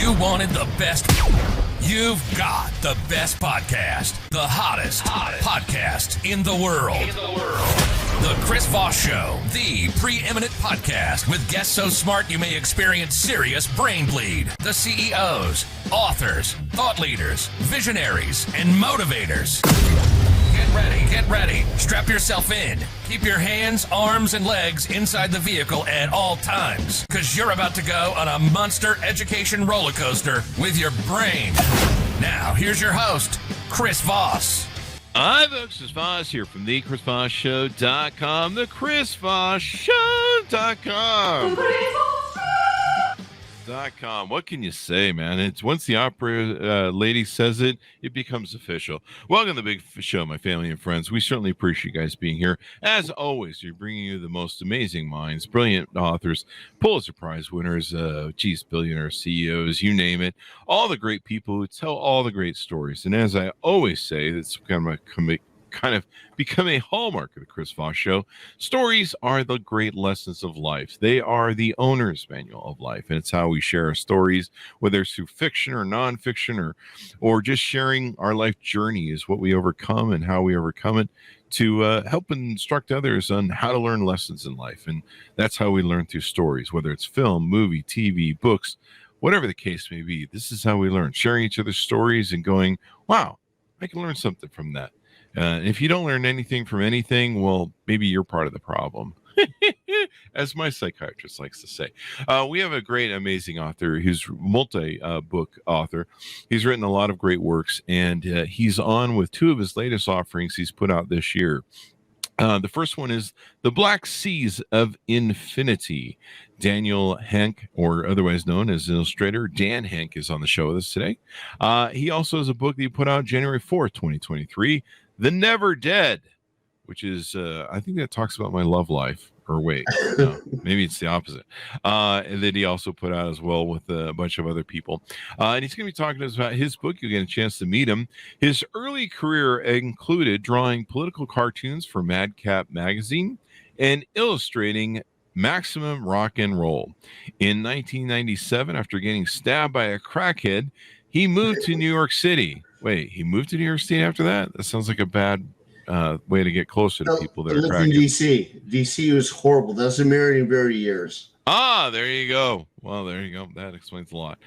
You wanted the best. You've got the best podcast. The hottest podcast in the world. The Chris Voss Show, the preeminent podcast with guests so smart you may experience serious brain bleed. The CEOs, authors, thought leaders, visionaries, and motivators. Get ready. Strap yourself in. Keep your hands, arms, and legs inside the vehicle at all times, because you're about to go on a monster education roller coaster with your brain. Now, here's your host, Chris Voss. Hi, folks. Chris Voss here from the ChrisVossShow.com, the ChrisVossShow.com. What can you say, man? It's once the opera lady says it, it becomes official. Welcome to the big show, my family and friends. We certainly appreciate you guys being here. As always, we're bringing you the most amazing minds, brilliant authors, Pulitzer Prize winners, billionaire CEOs, you name it. All the great people who tell all the great stories. And as I always say, it's kind of become a hallmark of the Chris Voss Show. Stories are the great lessons of life. They are the owner's manual of life, and it's how we share our stories, whether it's through fiction or nonfiction, or just sharing our life journey is what we overcome and how we overcome it to help instruct others on how to learn lessons in life. And that's how we learn through stories, whether it's film, movie, TV, books, whatever the case may be. This is how we learn, sharing each other's stories and going, wow, I can learn something from that. If you don't learn anything from anything, well, maybe you're part of the problem, as my psychiatrist likes to say. We have a great, amazing author. He's multi-book author. He's written a lot of great works, and he's on with two of his latest offerings he's put out this year. The first one is The Black Seas of Infinity. Daniel Henk, or otherwise known as illustrator Dan Henk, is on the show with us today. He also has a book that he put out January 4th, 2023, The Never Dead, which is, I think that talks about my love life. Or wait, no, maybe it's the opposite. And that he also put out as well with a bunch of other people. And he's going to be talking to us about his book. You'll get a chance to meet him. His early career included drawing political cartoons for Madcap magazine and illustrating Maximum Rock and Roll. In 1997, after getting stabbed by a crackhead, he moved to New York City. Wait, he moved to New York City after that? That sounds like a bad way to get closer to people that are cracking. In D.C. D.C. was horrible. That's a million very years. Ah, there you go. Well, there you go. That explains a lot.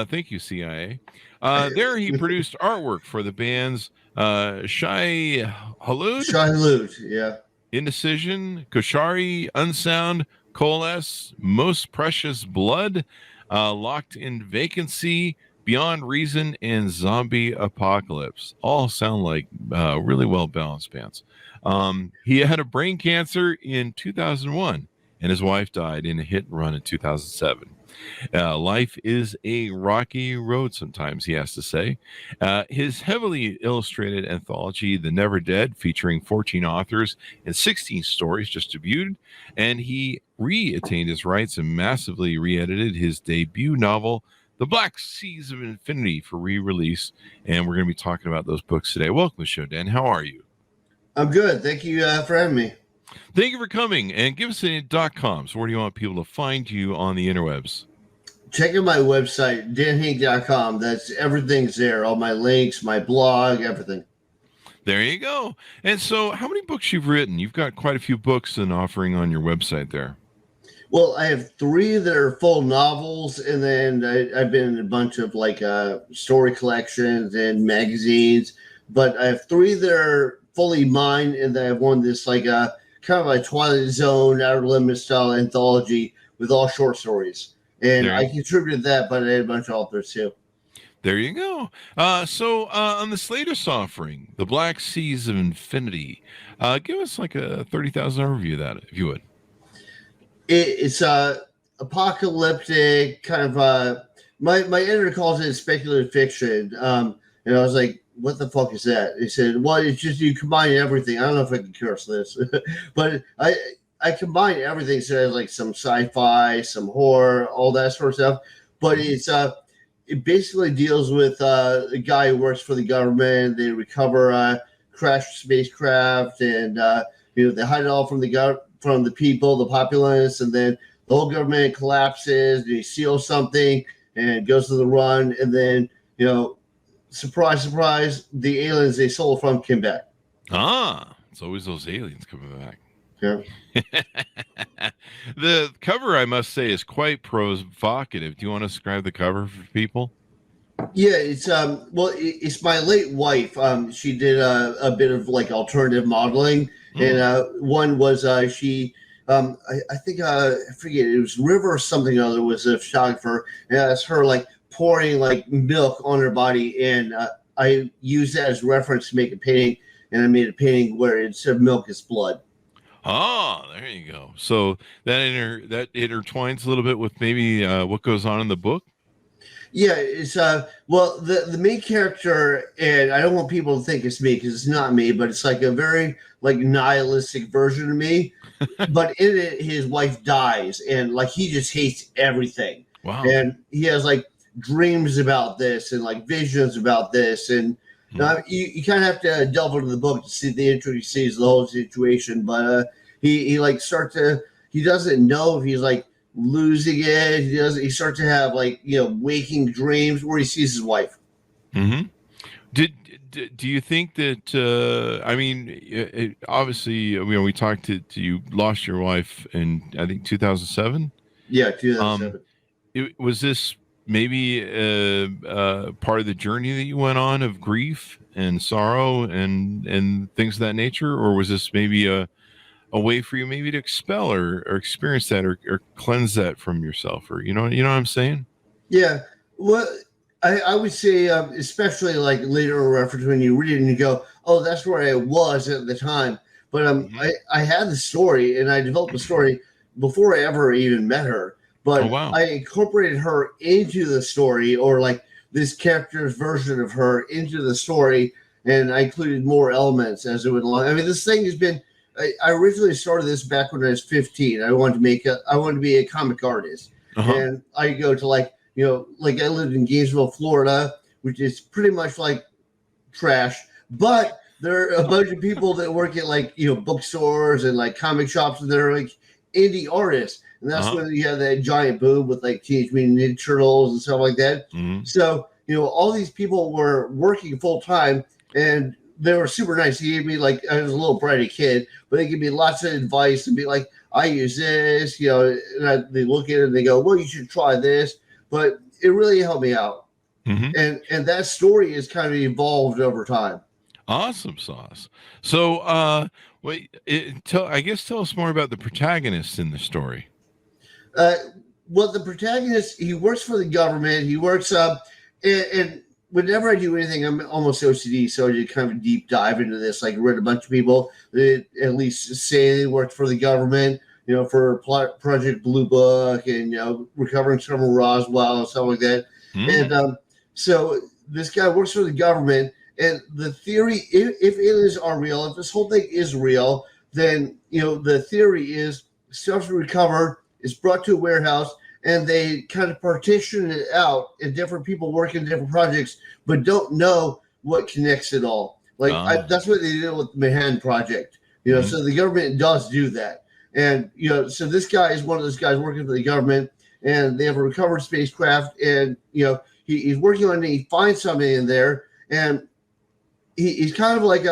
Thank you, CIA. There he produced artwork for the bands Shai Hulud, yeah. Indecision, Koshari, Unsound, Coalesce, Most Precious Blood, Locked in Vacancy, Beyond Reason, and Zombie Apocalypse. All sound like really well-balanced bands. He had a brain cancer in 2001, and his wife died in a hit and run in 2007. Life is a rocky road sometimes, he has to say. His heavily illustrated anthology, The Never Dead, featuring 14 authors and 16 stories just debuted, and he re-attained his rights and massively re-edited his debut novel, The Black Seas of Infinity, for re-release, and we're going to be talking about those books today. Welcome to the show, Dan. How are you? I'm good. Thank you for having me. Thank you for coming, and give us a .com. So where do you want people to find you on the interwebs? Check out my website, danhenk.com. That's everything's there. All my links, my blog, everything. There you go. And so how many books you've written? You've got quite a few books and offering on your website there. Well, I have 3 that are full novels, and then I've been in a bunch of story collections and magazines. But I have 3 that are fully mine, and then I have one that's kind of like Twilight Zone, Outer Limits style anthology with all short stories. And I contributed that, but I had a bunch of authors too. There you go. So on this latest offering, The Black Seas of Infinity, give us like a 30,000 overview of that, if you would. It's apocalyptic kind of. My editor calls it speculative fiction, and I was like, "What the fuck is that?" He said, "Well, it's just you combine everything." I don't know if I can curse this, but I combine everything. So there's like some sci-fi, some horror, all that sort of stuff. But it basically deals with a guy who works for the government. They recover crashed spacecraft, and they hide it all from the people, the populace, and then the whole government collapses. They steal something, and goes to the run, and then surprise, surprise, the aliens they stole from came back. It's always those aliens coming back. Yeah. The cover, I must say, is quite provocative. Do you want to describe the cover for people? Yeah, it's my late wife. She did a bit of like alternative modeling, and one was she. I think I forget, it was River or something or other was a photographer, and it's her like pouring like milk on her body, and I used that as reference to make a painting, and I made a painting where instead of milk is blood. Oh, there you go. So that intertwines a little bit with maybe what goes on in the book. Yeah, it's well, the main character, and I don't want people to think it's me because it's not me, but it's like a very like nihilistic version of me. But in it, his wife dies, and like he just hates everything. Wow. And he has like dreams about this and like visions about this, and you kind of have to delve into the book to see the intricacies of the whole situation. But he like he doesn't know if he's like losing it. He starts to have like waking dreams where he sees his wife. Mm-hmm. Do you think that I mean, obviously we talked to you lost your wife in I think 2007. Yeah, 2007. Was this maybe part of the journey that you went on of grief and sorrow and things of that nature, or was this maybe a way for you maybe to expel or experience that or cleanse that from yourself, or you know what I'm saying? Yeah. Well, I would say, especially like later reference when you read it and you go, oh, that's where I was at the time. But I had the story and I developed the story before I ever even met her. But I incorporated her into the story, or like this character's version of her into the story, and I included more elements as it went along. I mean, this thing has been. I originally started this back when I was 15. I wanted to be a comic artist, and I go to like I lived in Gainesville, Florida, which is pretty much like trash, but there are a bunch of people that work at like bookstores and like comic shops, and they're like indie artists, and that's when you have that giant boom with like Teenage Mutant Ninja Turtles and stuff like that. So all these people were working full time, and they were super nice. He gave me like, I was a little bratty kid, but they gave me lots of advice and be like, I use this, and they look at it and they go, well, you should try this. But it really helped me out. And that story has kind of evolved over time. Awesome sauce. So, tell us more about the protagonist in the story. Well, the protagonist, he works for the government. He works and whenever I do anything, I'm almost OCD, so I did kind of a deep dive into this. Like, read a bunch of people that at least say they worked for the government, for Project Blue Book and recovering Summer Roswell and stuff like that. And so this guy works for the government, and the theory, if aliens are real, if this whole thing is real, then the theory is stuff's recovered, is brought to a warehouse, and they kind of partition it out, and different people work in different projects, but don't know what connects it all. Like that's what they did with the Manhattan Project. So the government does do that, and so this guy is one of those guys working for the government, and they have a recovered spacecraft, and he's working on it. He finds something in there, and he's kind of like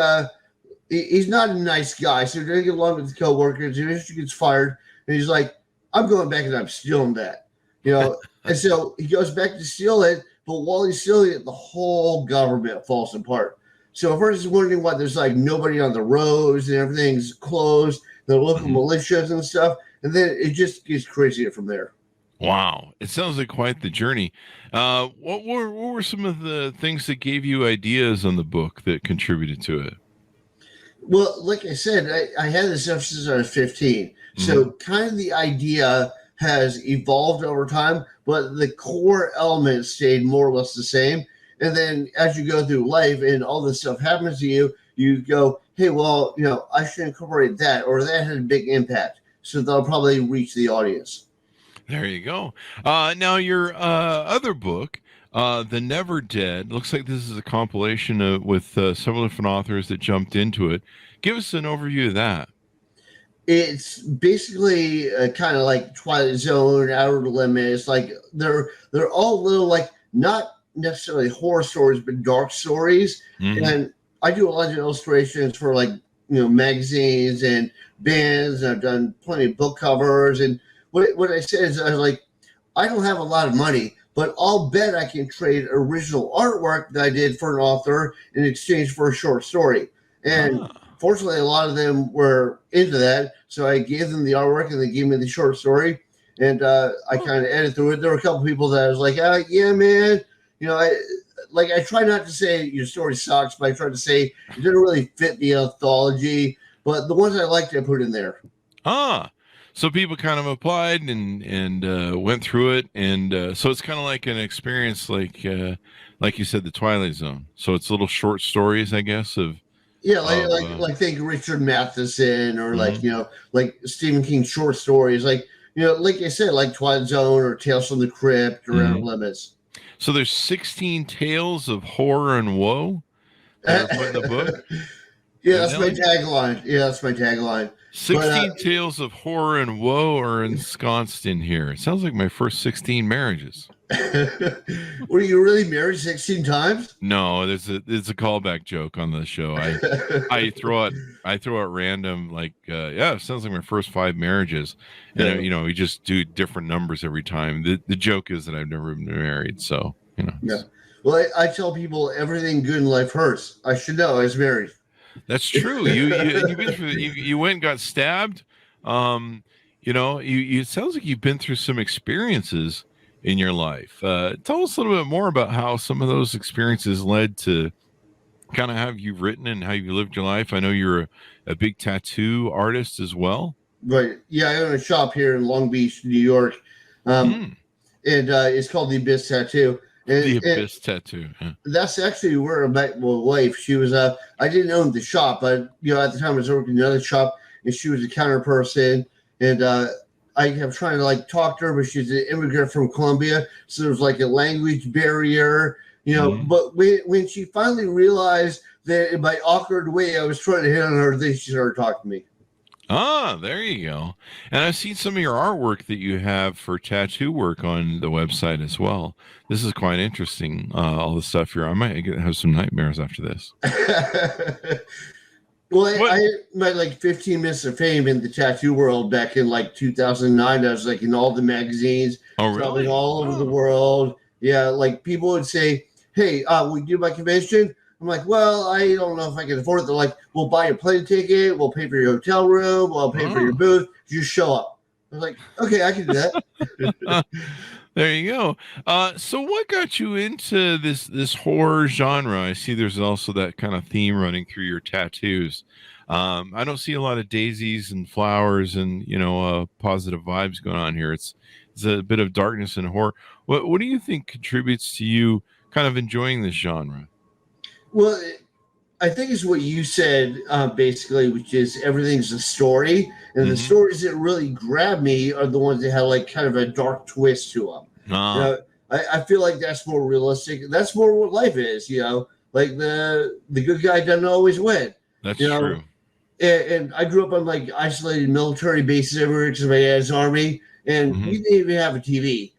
he's not a nice guy, so he doesn't get along with his coworkers. He eventually gets fired, and he's like, I'm going back and I'm stealing that, and so he goes back to steal it, but while he's stealing it, the whole government falls apart. So at first he's wondering why there's like nobody on the roads and everything's closed, the local militias and stuff, and then it just gets crazier from there. Wow, it sounds like quite the journey. What were some of the things that gave you ideas on the book that contributed to it? Well, like I said, I had this stuff since I was 15. So kind of the idea has evolved over time, but the core elements stayed more or less the same. And then as you go through life and all this stuff happens to you, you go, hey, well, I should incorporate that, or that had a big impact. So they'll probably reach the audience. There you go. Now your other book, The Never Dead, looks like this is a compilation with several different authors that jumped into it. Give us an overview of that. It's basically kind of like Twilight Zone, Outer Limits. Like they're all little like not necessarily horror stories, but dark stories. Mhm. And I do a lot of illustrations for like magazines and bands. And I've done plenty of book covers. And what I said is I was like, I don't have a lot of money, but I'll bet I can trade original artwork that I did for an author in exchange for a short story. And fortunately, a lot of them were into that. So I gave them the artwork and they gave me the short story. And I kind of edited through it. There were a couple people that I was like, yeah, man. I try not to say your story sucks, but I try to say it didn't really fit the anthology. But the ones I liked, I put in there. So people kind of applied and went through it, and so it's kind of like an experience, like you said, the Twilight Zone. So it's little short stories, I guess, of think Richard Matheson or like Stephen King short stories, like I said, like Twilight Zone or Tales from the Crypt or Outer Limits. So there's 16 tales of horror and woe that are put in the book. That's my tagline. 16 tales of horror and woe are ensconced in here. It sounds like my first 16 marriages. Were you really married 16 times? No, it's a callback joke on the show. I throw out random, like it sounds like my first 5 marriages, and we just do different numbers every time. The joke is that I've never been married, so Yeah. Well, I tell people everything good in life hurts. I should know I was married. That's true. You went and got stabbed. It sounds like you've been through some experiences in your life. Tell us a little bit more about how some of those experiences led to kind of how you've written and how you lived your life. I know you're a big tattoo artist as well. Right. Yeah, I own a shop here in Long Beach, New York. And it's called The Abyss Tattoo. The Abyss Tattoo. Yeah. That's actually where I met my wife. She was I didn't own the shop, but at the time I was working in another shop, and she was a counter person, and I kept trying to like talk to her, but she's an immigrant from Colombia, so there was like a language barrier, But when she finally realized that in my awkward way I was trying to hit on her, then she started talking to me. There you go. And I've seen some of your artwork that you have for tattoo work on the website as well. This is quite interesting, all the stuff here. I might have some nightmares after this. Well, I had my like 15 minutes of fame in the tattoo world back in like 2009. I was like in all the magazines, traveling all over the world. Yeah, like people would say, "Hey, we do my convention." I'm like, "Well, I don't know if I can afford it." They're like, "We'll buy your plane ticket. We'll pay for your hotel room. We'll pay for your booth. Just show up." I was like, "Okay, I can do that." There you go. So what got you into this horror genre? I see there's also that kind of theme running through your tattoos. I don't see a lot of daisies and flowers and positive vibes going on here. It's a bit of darkness and horror. What do you think contributes to you kind of enjoying this genre? Well, I think it's what you said, basically, which is everything's a story. And the stories that really grab me are the ones that have like kind of a dark twist to them. I feel like that's more realistic. That's more what life is, like the good guy doesn't always win. That's true. And I grew up on like isolated military bases everywhere because my dad's army, and we didn't even have a TV,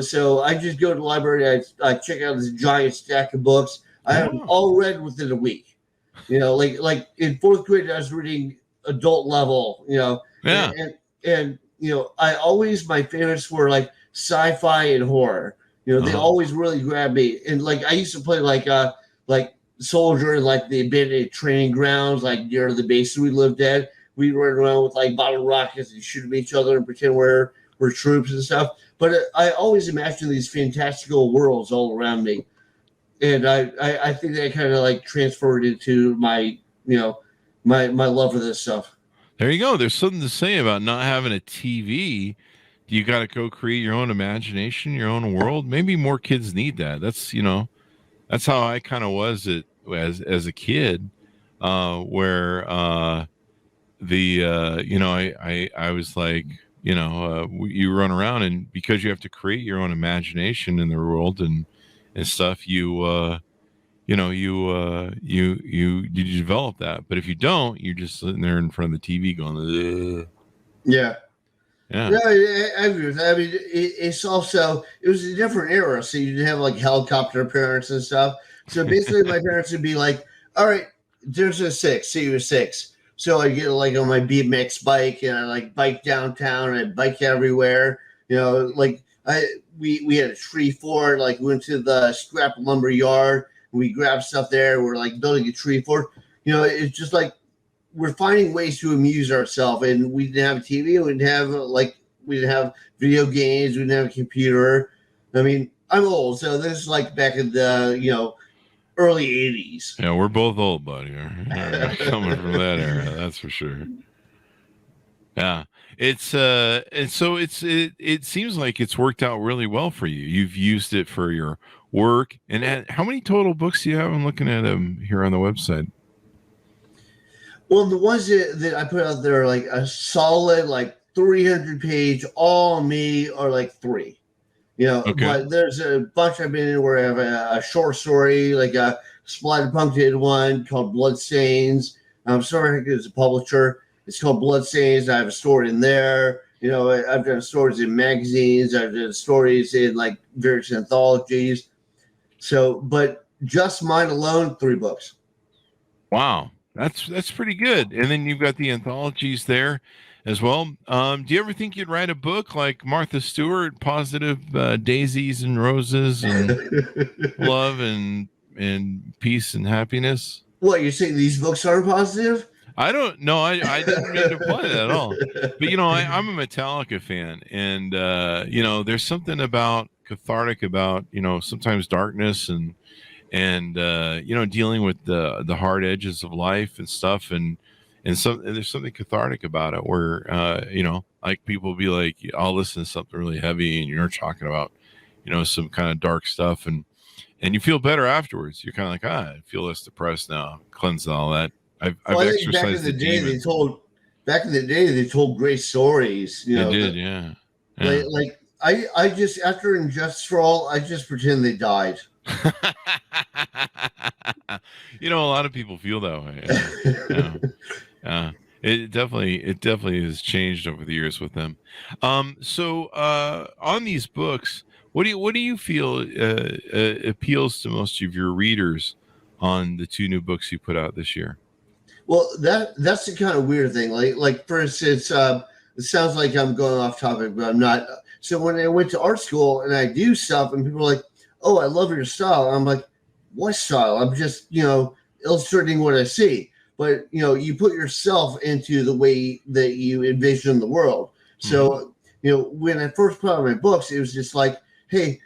so I just go to the library, I check out this giant stack of books. I have them all read within a week. Like in 4th grade, I was reading adult level, and I always, my favorites were like sci-fi and horror. They always really grabbed me. And like, I used to play like soldier in like the abandoned training grounds, like near the base we lived at. We'd run around with like bottle rockets and shoot at each other and pretend we're troops and stuff. But I always imagined these fantastical worlds all around me. And I think that kind of like transferred into my, my love for this stuff. There you go. There's something to say about not having a TV. You got to go create your own imagination, your own world. Maybe more kids need that. That's how I kind of was as a kid, where I was like, you run around, and because you have to create your own imagination in the world and stuff, you you develop that. But if you don't, you're just sitting there in front of the TV going, ugh. Yeah. Yeah. No, I agree with that. I mean, it's also, it was a different era. So you didn't have like helicopter parents and stuff. So basically, my parents would be like, all right, there's a 6, see you at 6. So I get like on my BMX bike and I like bike downtown and I bike everywhere. Like we had a tree fort, like we went to the scrap lumber yard. We grabbed stuff there. We're like building a tree fort. It's just like, we're finding ways to amuse ourselves, and we didn't have TV. We didn't have video games. We didn't have a computer. I mean, I'm old, so this is like back in the early 80s. Yeah, we're both old, buddy. We're coming from that era, that's for sure. Yeah, it's and so it seems like it's worked out really well for you. You've used it for your work, and how many total books do you have? I'm looking at them here on the website. Well, the ones that I put out there are like a solid, like 300-page, all me, are like 3. Okay. But there's a bunch I've been in where I have a short story, like a splattered punctuated one called Bloodstains. I'm sorry, Henk is a publisher. It's called Bloodstains. I have a story in there. I've done stories in magazines. I've done stories in like various anthologies. So, but just mine alone, 3 books. Wow. That's pretty good. And then you've got the anthologies there as well. Do you ever think you'd write a book like Martha Stewart, Positive Daisies and Roses and Love and Peace and Happiness? What, you saying these books aren't positive? I don't know. I didn't mean to imply that at all. But, I'm a Metallica fan. And, there's something cathartic about, sometimes darkness and dealing with the hard edges of life and stuff, and there's something cathartic about it where like people will be like, I'll listen to something really heavy and you're talking about some kind of dark stuff, and you feel better afterwards. You're kind of like, I feel less depressed now, cleanse all that. I've exercised back in the day they told great stories. They did, yeah. Like I just, after Injustice for All, I just pretend they died. A lot of people feel that way. It definitely has changed over the years with them. So on these books, what do you feel appeals to most of your readers on the 2 new books you put out this year? Well, that's the kind of weird thing. Like for instance, it sounds like I'm going off topic, but I'm not. So when I went to art school and I do stuff, and people are like, "Oh, I love your style," I'm like, "What style? I'm just illustrating what I see." But you put yourself into the way that you envision the world. So when I first put out my books, it was just like, "Hey,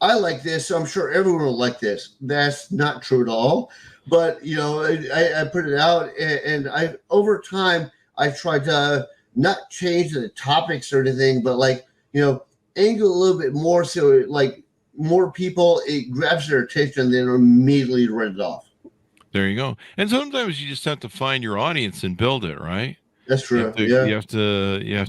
I like this, so I'm sure everyone will like this." That's not true at all. But I put it out, and I over time I tried to not change the topics or anything, but angle a little bit more so it, more people, it grabs their attention, then immediately runs off. There you go. And sometimes you just have to find your audience and build it, right? That's true. You have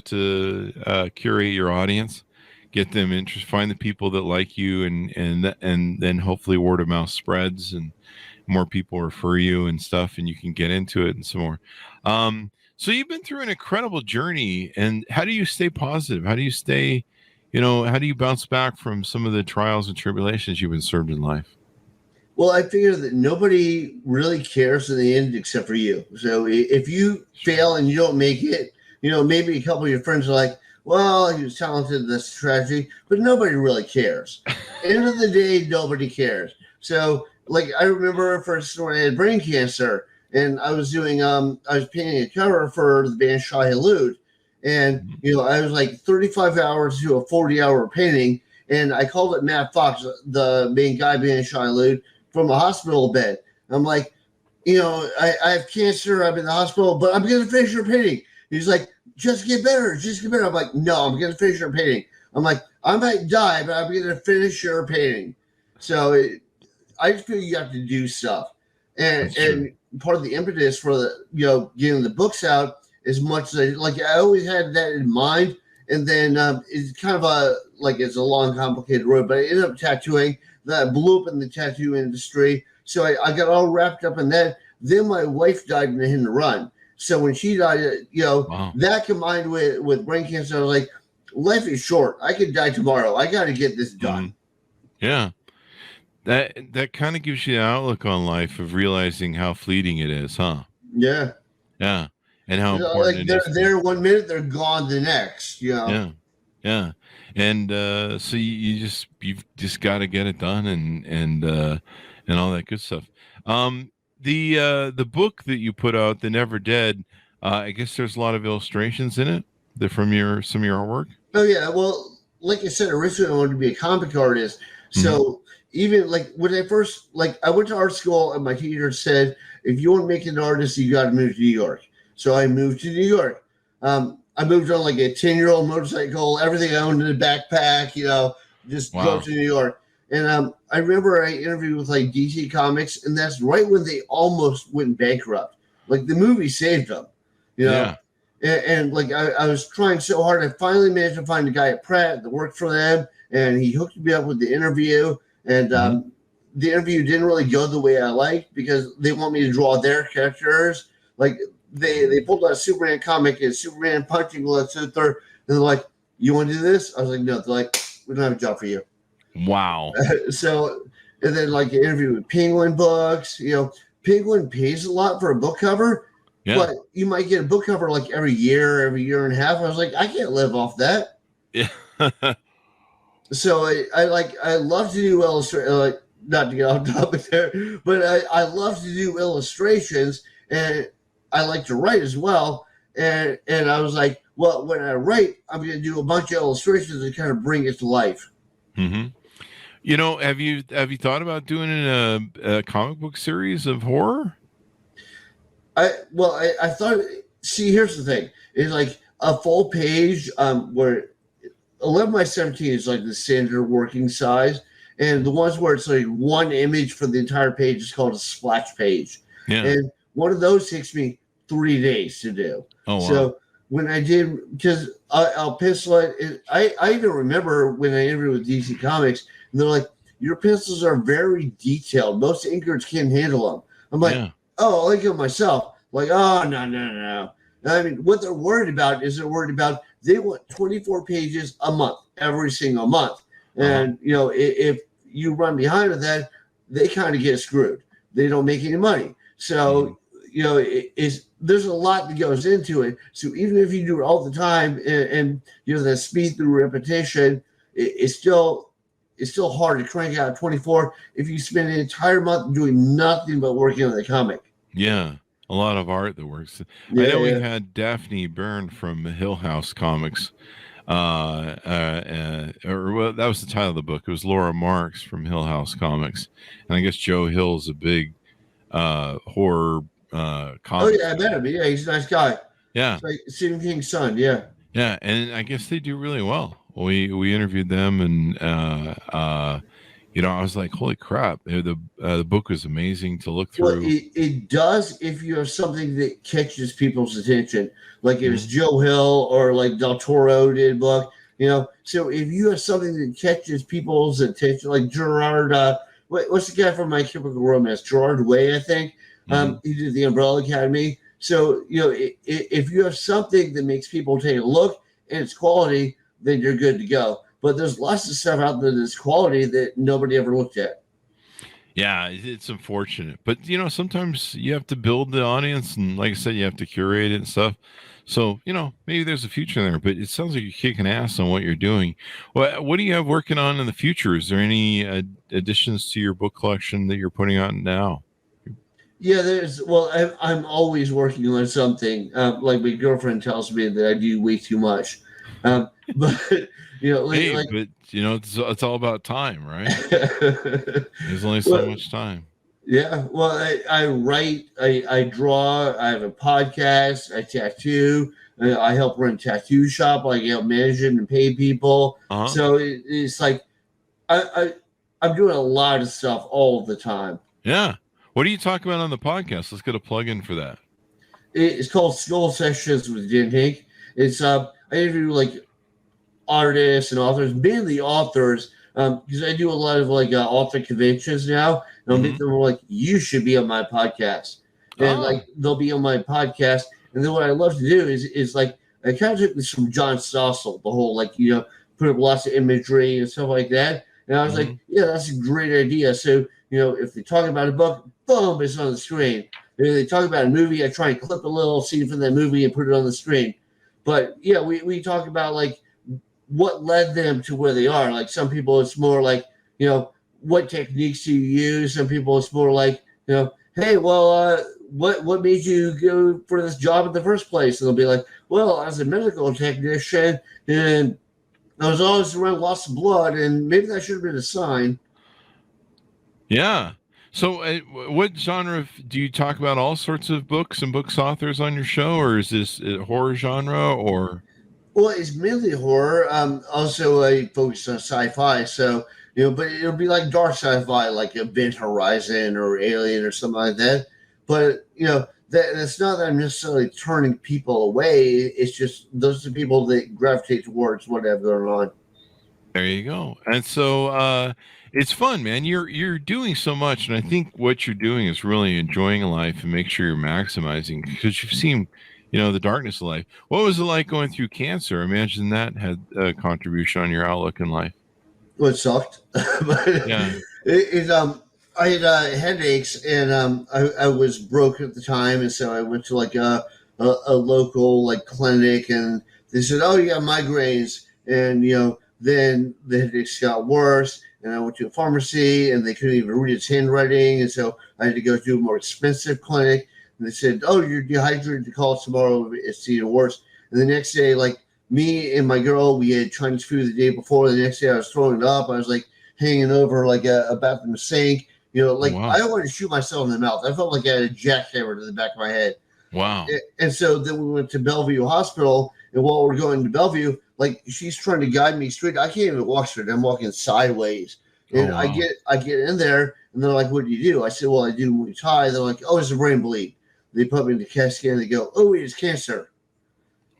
to curate your audience, get them interested, find the people that like you, and then hopefully word of mouth spreads and more people refer you and stuff, and you can get into it and some more. So you've been through an incredible journey, and how do you stay positive? How do you stay, how do you bounce back from some of the trials and tribulations you've been served in life? Well, I figure that nobody really cares in the end except for you. So if you fail and you don't make it, maybe a couple of your friends are like, well, he was talented in this tragedy, but nobody really cares. End of the day, nobody cares. So I remember first when I had brain cancer, and I was doing, I was painting a cover for the band Shai Halud. And, I was like 35 hours to a 40-hour painting. And I called it Matt Fox, the main guy being Shai Halud, from a hospital bed. I'm like, I have cancer. I'm in the hospital, but I'm going to finish your painting. He's like, just get better. I'm like, no, I'm going to finish your painting. I'm like, I might die, but I'm going to finish your painting. So I just feel you have to do stuff. And part of the impetus for the, getting the books out as much as I always had that in mind. And then it's kind of it's a long, complicated road, but I ended up tattooing. That blew up in the tattoo industry. So I got all wrapped up in that. Then my wife died in a hit and run. So when she died, that combined with brain cancer, I was like, life is short. I could die tomorrow. I got to get this done. Yeah. That kind of gives you an outlook on life of realizing how fleeting it is, huh? Yeah. Yeah. And how important they're there 1 minute, they're gone the next, Yeah. Yeah. And so you've just got to get it done and all that good stuff. The book that you put out, The Never Dead, I guess there's a lot of illustrations in it. They're from some of your artwork. Oh yeah, well, like I said, originally I wanted to be a comic artist. So even like when I first I went to art school and my teacher said, if you want to make an artist, you got to move to New York. So I moved to New York. I moved on like a 10-year-old motorcycle, everything I owned in a backpack, just drove to New York. And I remember I interviewed with like DC Comics, and that's right when they almost went bankrupt. Like the movie saved them, Yeah. And like I was trying so hard. I finally managed to find a guy at Pratt that worked for them, and he hooked me up with the interview. And the interview didn't really go the way I liked because they want me to draw their characters. Like they pulled out a Superman comic and Superman punching Lex Luthor, and they're like, "You want to do this?" I was like, "No." They're like, "We don't have a job for you." Wow. So, and then like an interview with Penguin Books. Penguin pays a lot for a book cover, but you might get a book cover like every year and a half. I was like, I can't live off that. Yeah. So I love to do illustration. Not to get off topic there, but I love to do illustrations, and I like to write as well. And I was like, well, when I write, I'm going to do a bunch of illustrations and kind of bring it to life. Mm-hmm. Have you thought about doing a comic book series of horror? I thought. See, here's the thing: it's like a full page where 11 by 17 is like the standard working size, and the ones where it's like one image for the entire page is called a splash page. Yeah. And one of those takes me 3 days to do. Oh, wow. So when I did, because I'll pencil it. I even remember when I interviewed with DC Comics, and they're like, "Your pencils are very detailed. Most inkers can't handle them." I'm like, "Oh, I'll ink them myself." Like, "Oh, no. I mean, what they're worried about is they want 24 pages a month, every single month. And, if you run behind with that, they kind of get screwed. They don't make any money. So, there's a lot that goes into it. So even if you do it all the time and the speed through repetition, it's still hard to crank out 24 if you spend an entire month doing nothing but working on the comic. Yeah. A lot of art that works. I know we had Daphne Byrne from Hill House Comics. That was the title of the book. It was Laura Marks from Hill House Comics. And I guess Joe Hill's a big horror comic. Oh, yeah, I met him. Yeah, he's a nice guy. Yeah. It's like Stephen King's son, yeah. Yeah, and I guess they do really well. We interviewed them, and I was like, holy crap! The book was amazing to look through. Well, it does if you have something that catches people's attention, like it was Joe Hill or like Del Toro did book. So if you have something that catches people's attention, like Gerard, what's the guy from My Chemical Romance? Gerard Way, I think. He did the Umbrella Academy. So if you have something that makes people take a look and it's quality, then you're good to go. But there's lots of stuff out there that's quality that nobody ever looked at. Yeah, it's unfortunate. But, sometimes you have to build the audience. And like I said, you have to curate it and stuff. So, maybe there's a future there. But it sounds like you're kicking ass on what you're doing. What do you have working on in the future? Is there any additions to your book collection that you're putting out now? Yeah, I'm always working on something. Like my girlfriend tells me that I do way too much. But... it's all about time, right? There's only so much time. Yeah. Well, I write, I draw, I have a podcast, I tattoo, I help run a tattoo shop, I help manage it and pay people. So it's like I'm doing a lot of stuff all the time. Yeah. What are you talking about on the podcast? Let's get a plug in for that. It's called Skull Sessions with Henk. It's I interview like artists and authors, mainly authors, because I do a lot of like author conventions now, and I'll meet them like, you should be on my podcast, and like they'll be on my podcast, and then what I love to do is like I kind of took this from John Stossel, the whole like put up lots of imagery and stuff like that, and I was like, yeah, that's a great idea. So if they talk about a book, boom, it's on the screen. If they talk about a movie, I try and clip a little scene from that movie and put it on the screen. But yeah, we talk about like what led them to where they are. Like some people, it's more like, what techniques do you use? Some people, it's more like, hey, well, what made you go for this job in the first place? And they'll be like, well, as a medical technician, and I was always around lots of blood, and maybe that should have been a sign. Yeah. So what genre do you talk about? All sorts of books and books authors on your show, or is this a horror genre or? Well, it's mainly horror. Also, I focus on sci-fi. So, but it'll be like dark sci-fi, like Event Horizon or Alien or something like that. But, that's not that I'm necessarily turning people away. It's just those are the people that gravitate towards whatever they're on. There you go. And so it's fun, man. You're doing so much. And I think what you're doing is really enjoying life and make sure you're maximizing, because you've seen the darkness of life. What was it like going through cancer? I imagine that had a contribution on your outlook in life. Well, it sucked. But yeah. I had headaches, and I was broke at the time, and so I went to like a local like clinic, and they said, "Oh, you got migraines," and then the headaches got worse, and I went to a pharmacy, and they couldn't even read its handwriting, and so I had to go to a more expensive clinic. And they said, "Oh, you're dehydrated. To call tomorrow. It's even worse." And the next day, like me and my girl, we had Chinese food the day before. The next day, I was throwing it up. I was like hanging over like a bathroom sink. Wow. I wanted to shoot myself in the mouth. I felt like I had a jackhammer to the back of my head. Wow. And so then we went to Bellevue Hospital, and while we're going to Bellevue, like she's trying to guide me straight. I can't even walk straight. I'm walking sideways. And wow. I get in there, and they're like, "What do you do?" I said, "Well, I do Muay Thai." They're like, "Oh, it's a brain bleed." They put me in the CAT scan. They go, "Oh, it's cancer."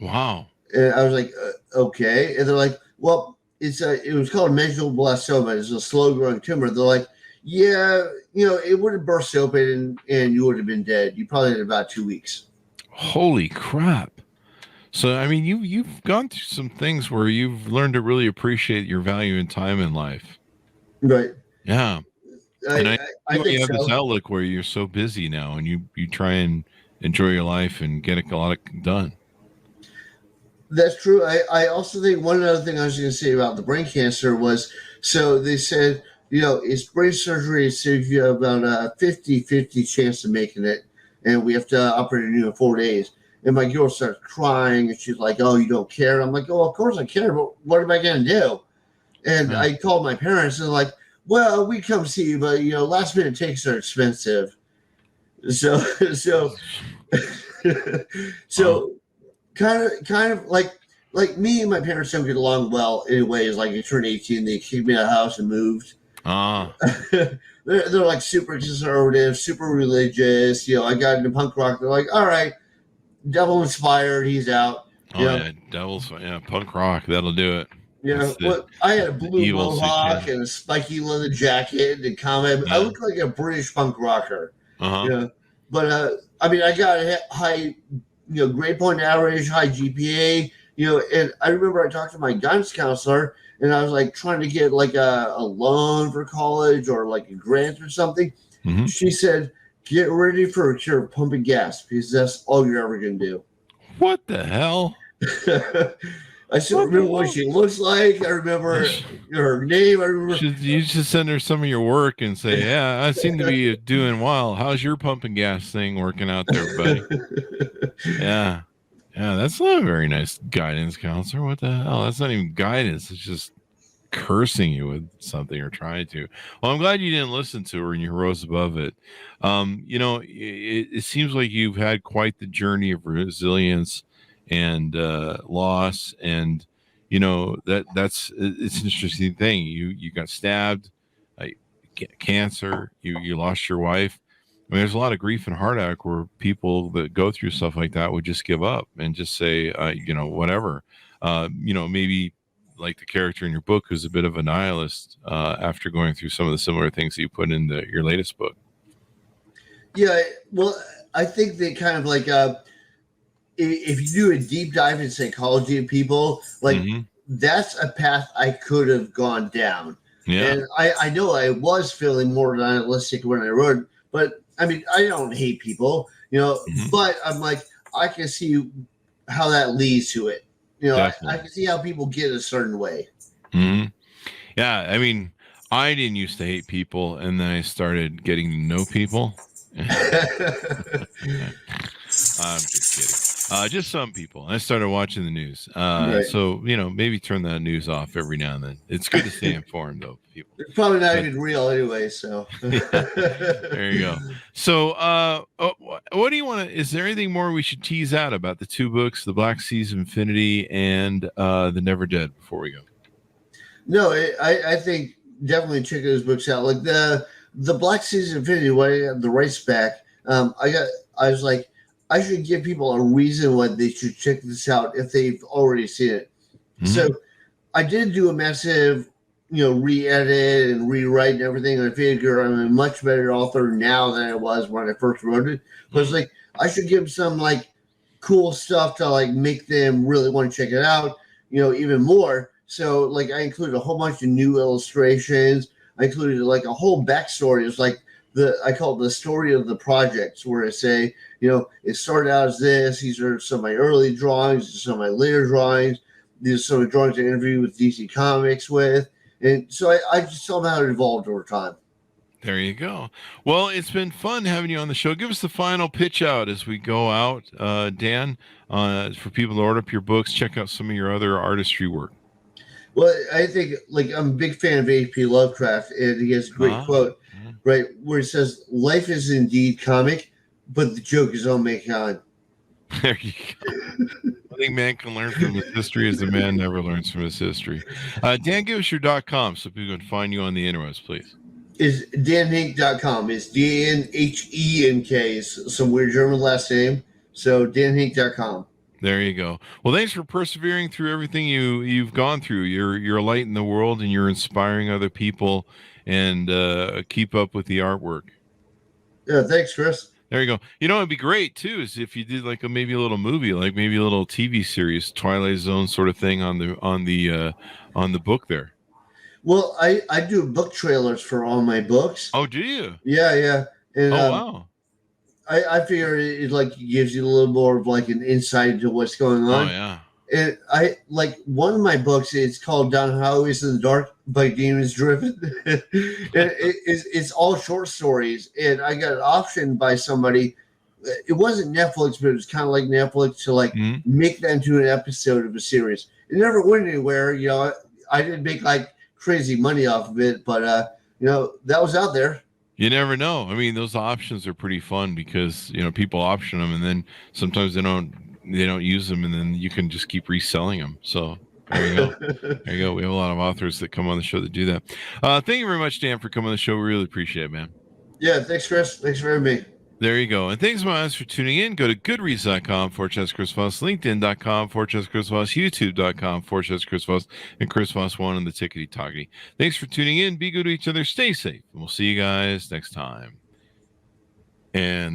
Wow. And I was like, "Okay." And they're like, "Well, it was called medulloblastoma. It's a slow growing tumor." They're like, "Yeah, it would have burst open and you would have been dead. You probably had about 2 weeks." Holy crap! So I mean, you've gone through some things where you've learned to really appreciate your value and time in life. Right. Yeah. I think you have so. This outlook where you're so busy now, and you try and enjoy your life and get a lot done. That's true. I also think one other thing I was going to say about the brain cancer was, so they said, it's brain surgery, so you have about a 50-50 chance of making it, and we have to operate on you in 4 days. And my girl starts crying, and she's like, "Oh, you don't care?" I'm like, "Oh, of course I care, but what am I going to do?" And I called my parents, and they're like, "Well, we come see you, but last minute takes are expensive." So kind of like me and my parents don't get along well anyways. Like I turned 18, they kicked me out of the house and moved. They're like super conservative, super religious. I got into punk rock. They're like, "All right, devil inspired, he's out." Yeah, punk rock, that'll do it. I had a blue mohawk and a spiky leather jacket and comment. I looked like a British punk rocker. But I mean, I got a high, grade point average, high GPA. And I remember I talked to my guidance counselor, and I was like trying to get like a loan for college or like a grant or something. Mm-hmm. She said, "Get ready for a cure of pumping gas, because that's all you're ever going to do." What the hell? I still remember what she looks like. I remember her name. I remember. You should send her some of your work and say, "Yeah, I seem to be doing well. How's your pumping gas thing working out there, buddy?" Yeah, that's not a very nice guidance counselor. What the hell? That's not even guidance. It's just cursing you with something or trying to. Well, I'm glad you didn't listen to her and you rose above it. It seems like you've had quite the journey of resilience and loss, and it's an interesting thing. You got stabbed, cancer, you lost your wife. I mean, there's a lot of grief and heartache where people that go through stuff like that would just give up and just say, whatever. Maybe like the character in your book who's a bit of a nihilist after going through some of the similar things that you put in your latest book. Yeah, well, I think they kind of like if you do a deep dive in psychology of people, like that's a path I could have gone down. Yeah. And I know I was feeling more nihilistic when I wrote, but I mean, I don't hate people, but I'm like, I can see how that leads to it. I can see how people get a certain way. Mm-hmm. Yeah. I mean, I didn't used to hate people, and then I started getting to know people. I'm just kidding. Just some people. I started watching the news. Right. So, maybe turn that news off every now and then. It's good to stay informed, though, people. It's probably not even real anyway, so. There you go. So, what do you want to, is there anything more we should tease out about the two books, The Black Seas of Infinity and The Never Dead, before we go? No, I think definitely check those books out. Like the Black Seas of Infinity, when I got the rights back, I was like, I should give people a reason why they should check this out if they've already seen it. Mm-hmm. So I did do a massive, re-edit and rewrite and everything. And I figure I'm a much better author now than I was when I first wrote it. But it's like, I should give some like cool stuff to like make them really want to check it out, even more. So like I included a whole bunch of new illustrations. I included like a whole backstory. It's like I call it the story of the projects, where I say, it started out as this. These are some of my early drawings. These are some of my later drawings. These are some of the drawings I interviewed with DC Comics with. And so I just saw how it evolved over time. There you go. Well, it's been fun having you on the show. Give us the final pitch out as we go out, Dan, for people to order up your books, check out some of your other artistry work. Well, I think I'm a big fan of H.P. Lovecraft, and he has a great quote, right, where he says, "Life is indeed comic, but the joke is on mankind." There you go. I think man can learn from his history as a man never learns from his history. Dan, give us your .com so people can find you on the interwebs, please. It's danhenk.com. It's DNHENK. It's some weird German last name. So danhenk.com. There you go. Well, thanks for persevering through everything you've gone through. You're a light in the world, and you're inspiring other people. And keep up with the artwork. Yeah, thanks, Chris. There you go. It'd be great too, is if you did like maybe a little movie, like maybe a little TV series, Twilight Zone sort of thing on the book there. Well, I do book trailers for all my books. Oh, do you? Yeah. And, wow. I figure it like gives you a little more of like an insight into what's going on. Oh yeah. And I like one of my books. It's called Down Highways in the Dark by Demons Driven. And it's all short stories. And I got an option by somebody. It wasn't Netflix, but it was kind of like Netflix to like make that into an episode of a series. It never went anywhere. I didn't make like crazy money off of it, but that was out there. You never know. I mean, those options are pretty fun because people option them, and then sometimes they don't use them, and then you can just keep reselling them. So there you go. There you go. We have a lot of authors that come on the show that do that. Thank you very much, Dan, for coming on the show. We really appreciate it, man. Yeah, thanks, Chris. Thanks for having me. There you go. And thanks, my friends, for tuning in. Go to goodreads.com/Chris Voss, LinkedIn.com/Chris Voss, YouTube.com/Chris Voss, and Chris Voss 1 on the Tickety Tockety. Thanks for tuning in. Be good to each other. Stay safe. And we'll see you guys next time. And